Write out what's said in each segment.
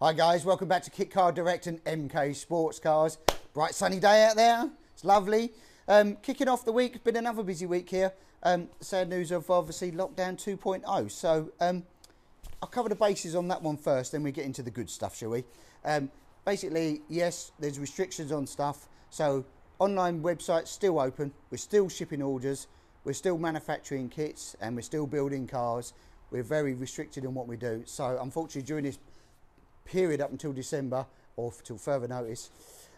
Hi guys, welcome back to Kit Car Direct and MK Sports Cars. Bright sunny day out there, it's lovely. Kicking off the week, been another busy week here. Sad news of obviously lockdown 2.0. So I'll cover the bases on that one first, then we get into the good stuff, shall we? Basically, yes, there's restrictions on stuff. So online websites still open, we're still shipping orders, we're still manufacturing kits, and we're still building cars. We're very restricted in what we do. So unfortunately during this period up until December or till further notice,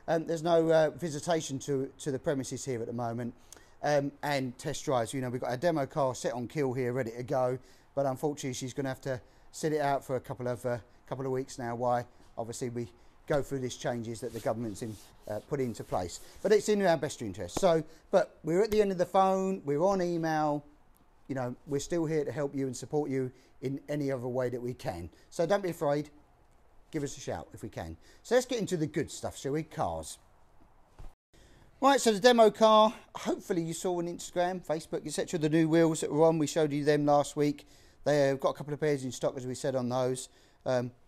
there's no visitation to the premises here at the moment, and test drives. You know, we've got a demo car set on kill here ready to go, but unfortunately she's going to have to sit it out for a couple of weeks now. Why? Obviously we go through these changes that the government's put into place, but it's in our best interest. So, but we're at the end of the phone, we're on email, you know, we're still here to help you and support you in any other way that we can. So don't be afraid. Give us a shout if we can. So let's get into the good stuff, shall we? Cars. Right, so the demo car, hopefully you saw on Instagram, Facebook, etc. the new wheels that were on. We showed you them last week. They've got a couple of pairs in stock, as we said, on those.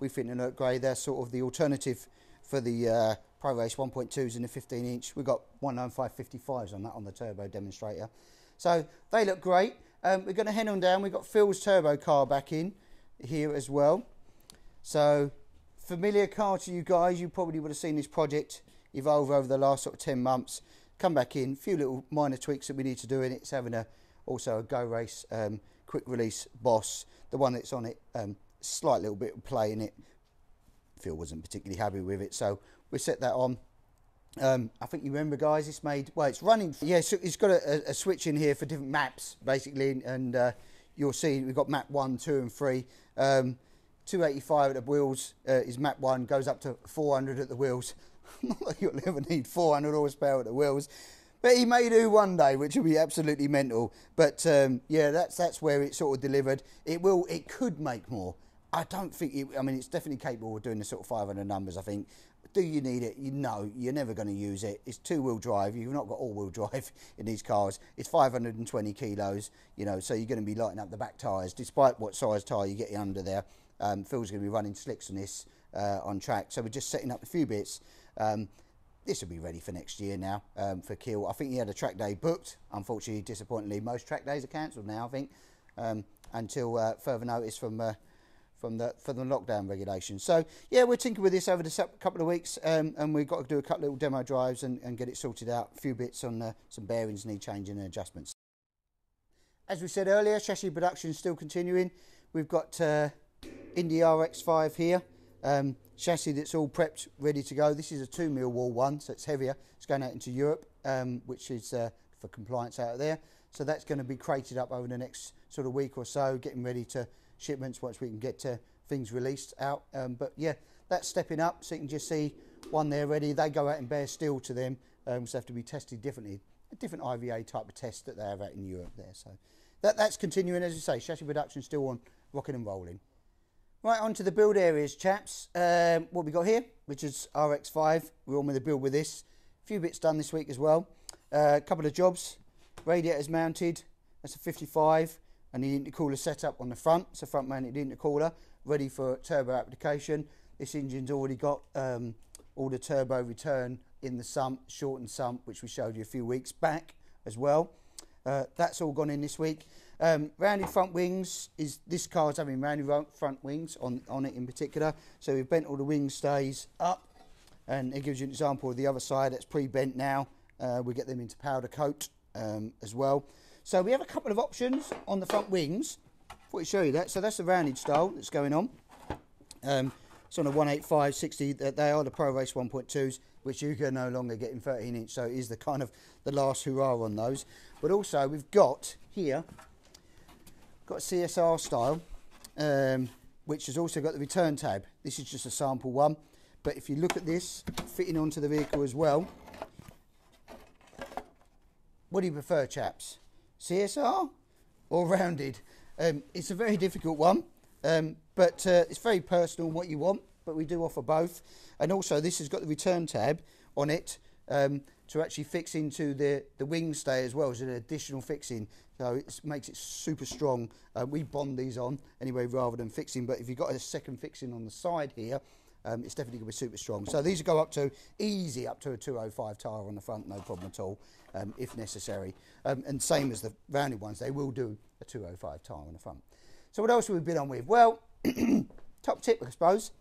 We think they look great. They're sort of the alternative for the Pro Race 1.2s and the 15-inch. We've got 195/55s on that on the turbo demonstrator. So they look great. We're going to head on down. We've got Phil's turbo car back in here as well. So familiar car to you guys. You probably would have seen this project evolve over the last sort of 10 months. Come back in, a few little minor tweaks that we need to do in it. It's having also a Go Race quick release Boss, the one that's on it, slight little bit of play in it. Phil wasn't particularly happy with it, so we set that on. I think you remember, guys, it's made, well, it's running, yeah, so it's got a switch in here for different maps basically, and you'll see we've got map 1, 2 and 3. 285 at the wheels is map 1, goes up to 400 at the wheels. Not that you'll ever need 400 horsepower at the wheels, but he may do one day, which will be absolutely mental. But yeah, that's where it's sort of delivered. It could make more. I don't think I mean, it's definitely capable of doing the sort of 500 numbers, I think. Do you need it? You know, you're never going to use it. It's two-wheel drive. You've not got all-wheel drive in these cars. It's 520 kilos, you know, so you're going to be lighting up the back tyres, despite what size tyre you get under there. Phil's going to be running slicks on this on track, so we're just setting up a few bits. This will be ready for next year now, for Kiel. I think he had a track day booked. Unfortunately, disappointingly, most track days are cancelled now, I think, until further notice from the lockdown regulations. So yeah, we're tinkering with this over the couple of weeks, and we've got to do a couple of little demo drives and get it sorted out. A few bits on some bearings need changing and adjustments. As we said earlier, chassis production is still continuing. We've got Indy RX-5 here, chassis that's all prepped, ready to go. This is a 2mm wall one, so it's heavier. It's going out into Europe, which is for compliance out there. So that's going to be crated up over the next sort of week or so, getting ready to shipments once we can get things released out. But yeah, that's stepping up, so you can just see one there ready. They go out in bare steel to them, so have to be tested differently. A different IVA type of test that they have out in Europe there. So that's continuing, as you say. Chassis production still on, rocking and rolling. Right, on to the build areas, chaps. What we got here, which is RX-5. We're on with the build with this. A few bits done this week as well. A couple of jobs. Radiators mounted. That's a 55. And the intercooler set up on the front. It's a front mounted intercooler, ready for turbo application. This engine's already got all the turbo return in the sump, shortened sump, which we showed you a few weeks back as well. That's all gone in this week. Rounded front wings, this car's having rounded front wings on it in particular. So we've bent all the wing stays up, and it gives you an example of the other side that's pre-bent now. We get them into powder coat as well. So we have a couple of options on the front wings. I thought I'd show you that. So that's the rounded style that's going on. It's on a 185/60. They are the Pro Race 1.2s, which you can no longer get in 13-inch. So it is the kind of the last hurrah on those. But also we've got here, got CSR style, which has also got the return tab. This is just a sample one. But if you look at this fitting onto the vehicle as well, what do you prefer, chaps? CSR or rounded? It's a very difficult one, but it's very personal what you want, but we do offer both. And also this has got the return tab on it to actually fix into the wing stay as well as an additional fixing, so it makes it super strong. We bond these on anyway rather than fixing, but if you've got a second fixing on the side here, It's definitely going to be super strong. So these go up to, easy up to a 205 tyre on the front, no problem at all, if necessary. And same as the rounded ones, they will do a 205 tyre on the front. So what else have we been on with? Well, top tip, I suppose.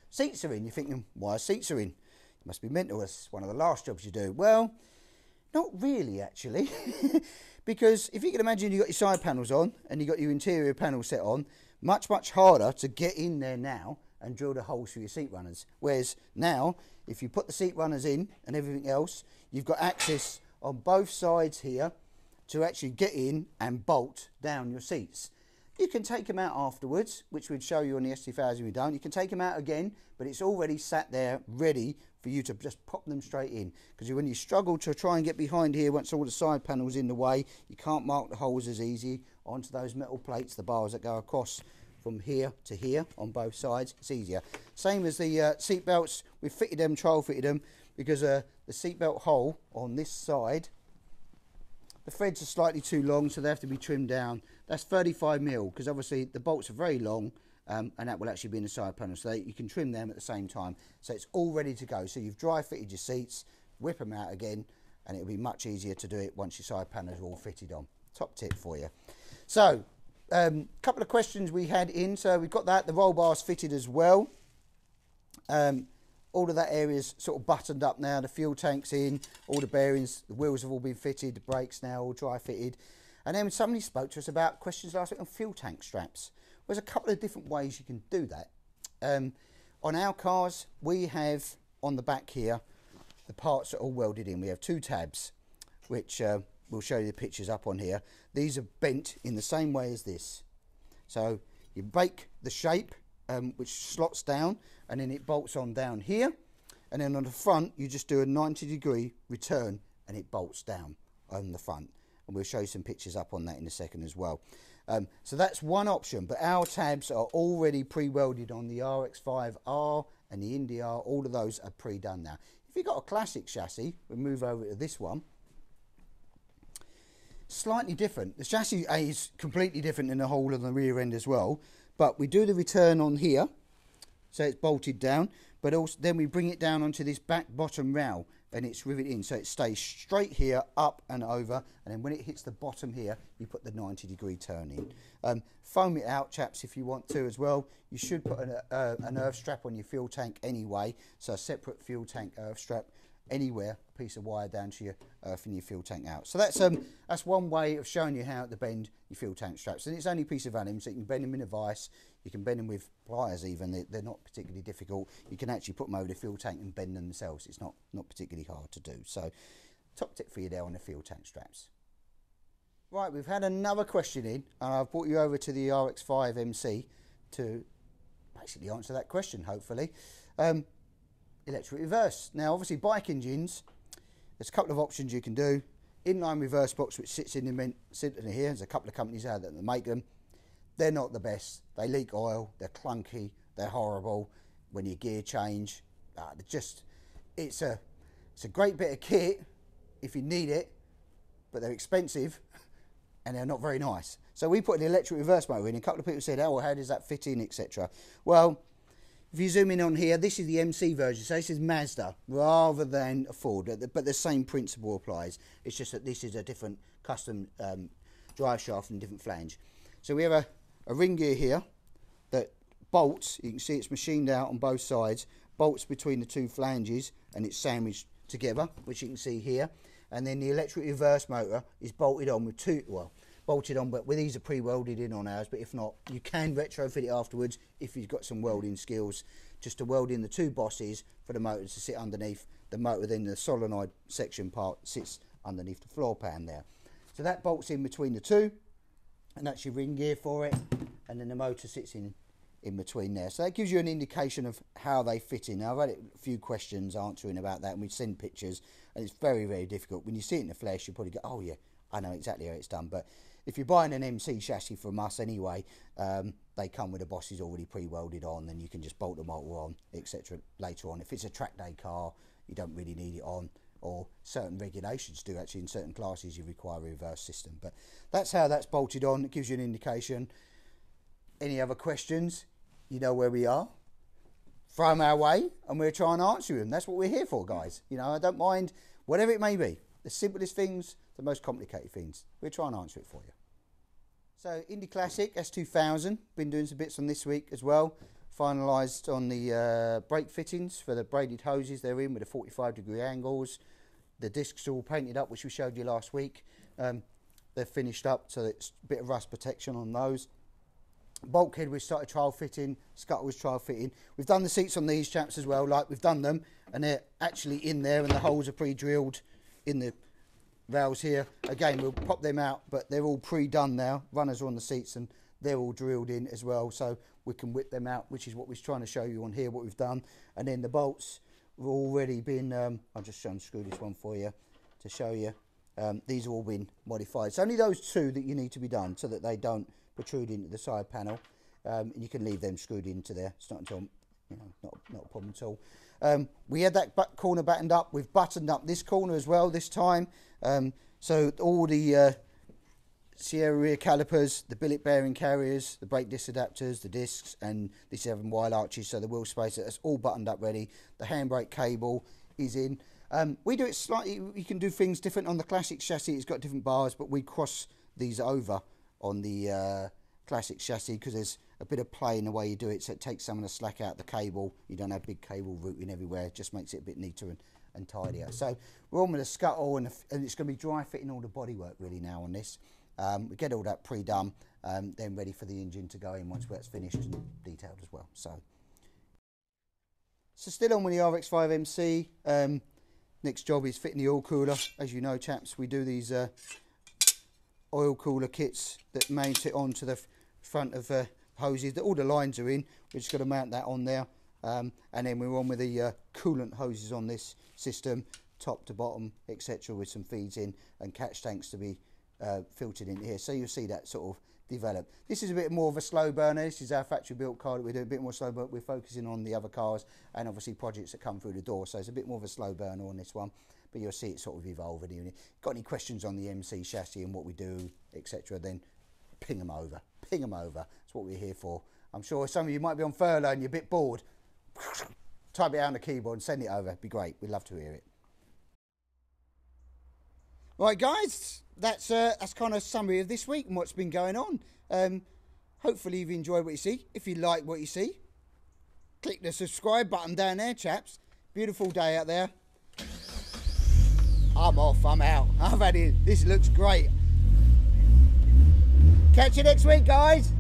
Seats are in. You're thinking, why seats are in? It must be mental. It's one of the last jobs you do. Well, not really, actually. Because if you can imagine you've got your side panels on and you've got your interior panel set on, much harder to get in there now and drill the holes for your seat runners. Whereas now, if you put the seat runners in and everything else, you've got access on both sides here to actually get in and bolt down your seats. You can take them out afterwards, which we'd show you on the S2000 we don't. You can take them out again, but it's already sat there ready for you to just pop them straight in. Because when you struggle to try and get behind here, once all the side panels in the way, you can't mark the holes as easy onto those metal plates, the bars that go across from here to here on both sides. It's easier. Same as the seat belts. We've fitted them, trial fitted them, because the seat belt hole on this side, the threads are slightly too long, so they have to be trimmed down. That's 35mm, because obviously the bolts are very long, and that will actually be in the side panel, so you can trim them at the same time. So it's all ready to go. So you've dry fitted your seats, whip them out again, and it'll be much easier to do it once your side panels are all fitted on. Top tip for you. So, couple of questions we had in. So we've got that, the roll bars fitted as well. All of that area's sort of buttoned up now. The fuel tank's in, all the bearings, the wheels have all been fitted, the brakes now all dry fitted. And then somebody spoke to us about questions last week on fuel tank straps. There's a couple of different ways you can do that. On our cars, we have on the back here, the parts are all welded in. We have two tabs, which we'll show you the pictures up on here. These are bent in the same way as this. So you bake the shape, which slots down, and then it bolts on down here. And then on the front, you just do a 90-degree return, and it bolts down on the front. And we'll show you some pictures up on that in a second as well. So that's one option, but our tabs are already pre-welded on the RX-5R and the Indy R. All of those are pre-done now. If you've got a classic chassis, we'll move over to this one. Slightly different. The chassis is completely different in the whole of the rear end as well, but we do the return on here, so it's bolted down, but also then we bring it down onto this back bottom rail and it's riveted in, so it stays straight here, up and over, and then when it hits the bottom here, you put the 90-degree turn in. Foam it out, chaps, if you want to as well. You should put an earth strap on your fuel tank anyway, so a separate fuel tank earth strap anywhere, a piece of wire down to your earthing your fuel tank out. So that's one way of showing you how to bend your fuel tank straps, and it's only a piece of aluminium, so you can bend them in a vise, you can bend them with pliers even, they're not particularly difficult. You can actually put them over the fuel tank and bend them themselves. It's not particularly hard to do. So top tip for you there on the fuel tank straps. Right, we've had another question in, and I've brought you over to the RX-5 MC to basically answer that question, hopefully. Electric reverse. Now, obviously, bike engines, there's a couple of options you can do. Inline reverse box, which sits in the centre here. There's a couple of companies out there that make them. They're not the best. They leak oil. They're clunky. They're horrible. When you gear change, it's a great bit of kit if you need it, but they're expensive and they're not very nice. So we put an electric reverse motor in. A couple of people said, "Oh, well, how does that fit in, etc." Well, if you zoom in on here, this is the MC version, so this is Mazda rather than a Ford, but the same principle applies. It's just that this is a different custom drive shaft and different flange. So we have a ring gear here that bolts, you can see it's machined out on both sides, bolts between the two flanges, and it's sandwiched together, which you can see here. And then the electric reverse motor is bolted on with but these are pre-welded in on ours, but if not, you can retrofit it afterwards if you've got some welding skills, just to weld in the two bosses for the motor to sit underneath the motor. Then the solenoid section part sits underneath the floor pan there. So that bolts in between the two, and that's your ring gear for it, and then the motor sits in between there. So that gives you an indication of how they fit in. Now, I've had a few questions answering about that, and we send pictures, and it's very, very difficult. When you see it in the flesh, you probably go, "Oh yeah, I know exactly how it's done." But if you're buying an MC chassis from us anyway, they come with the bosses already pre-welded on, and you can just bolt the motor on, etc. later on. If it's a track day car, you don't really need it on, or certain regulations do actually. In certain classes, you require a reverse system. But that's how that's bolted on. It gives you an indication. Any other questions? You know where we are. throw them our way and we'll try and answer them. That's what we're here for, guys. You know, I don't mind whatever it may be. The simplest things, the most complicated things. We'll try and answer it for you. So, Indy Classic S2000. Been doing some bits on this week as well. Finalised on the brake fittings for the braided hoses they're in with the 45-degree angles. The discs are all painted up, which we showed you last week. They're finished up, so it's a bit of rust protection on those. Bulkhead, we started trial fitting. Scuttle was trial fitting. We've done the seats on these chaps as well, like we've done them, and they're actually in there, and the holes are pre-drilled in the rails here. Again, we'll pop them out, but they're all pre-done now. Runners are on the seats, and they're all drilled in as well, so we can whip them out, which is what we're trying to show you on here, what we've done. And then the bolts have already been, I'll just unscrew this one for you to show you. These have all been modified. It's only those two that you need to be done so that they don't protrude into the side panel. And you can leave them screwed into there. It's not until, you know, not a problem at all. We had that corner battened up. We've buttoned up this corner as well this time. So all the Sierra rear calipers, the billet bearing carriers, the brake disc adapters, the discs, and these 7 wide arches, so the wheel spacer, that's all buttoned up ready. The handbrake cable is in. We do it slightly, you can do things different on the Classic chassis. It's got different bars, but we cross these over on the Classic chassis because there's a bit of play in the way you do it, so it takes some of the slack out the cable. You don't have big cable routing everywhere. It just makes it a bit neater and tidier. So we're on with the Scuttle, and it's going to be dry fitting all the bodywork really now on this. We get all that pre-done, then ready for the engine to go in once that's finished and detailed as well. So still on with the RX-5 MC. Next job is fitting the oil cooler. As you know, chaps, we do these oil cooler kits that mount it onto the front of hoses that all the lines are in. We've just got to mount that on there. And then we're on with the coolant hoses on this system, top to bottom, etc., with some feeds in and catch tanks to be filtered in here. So you'll see that sort of develop. This is a bit more of a slow burner. This is our factory built car that we're doing a bit more slow, but we're focusing on the other cars and obviously projects that come through the door. So it's a bit more of a slow burner on this one, but you'll see it sort of evolve. And if you've got any questions on the MC chassis and what we do, etc., then ping them over. Ping them over. That's what we're here for. I'm sure some of you might be on furlough and you're a bit bored. Type it out on the keyboard and send it over. It'd be great. We'd love to hear it. Right, guys, that's kind of a summary of this week and what's been going on. Hopefully you've enjoyed what you see. If you like what you see, click the subscribe button down there, chaps. Beautiful day out there. I'm off, I'm out. I've had it. This looks great. Catch you next week, guys.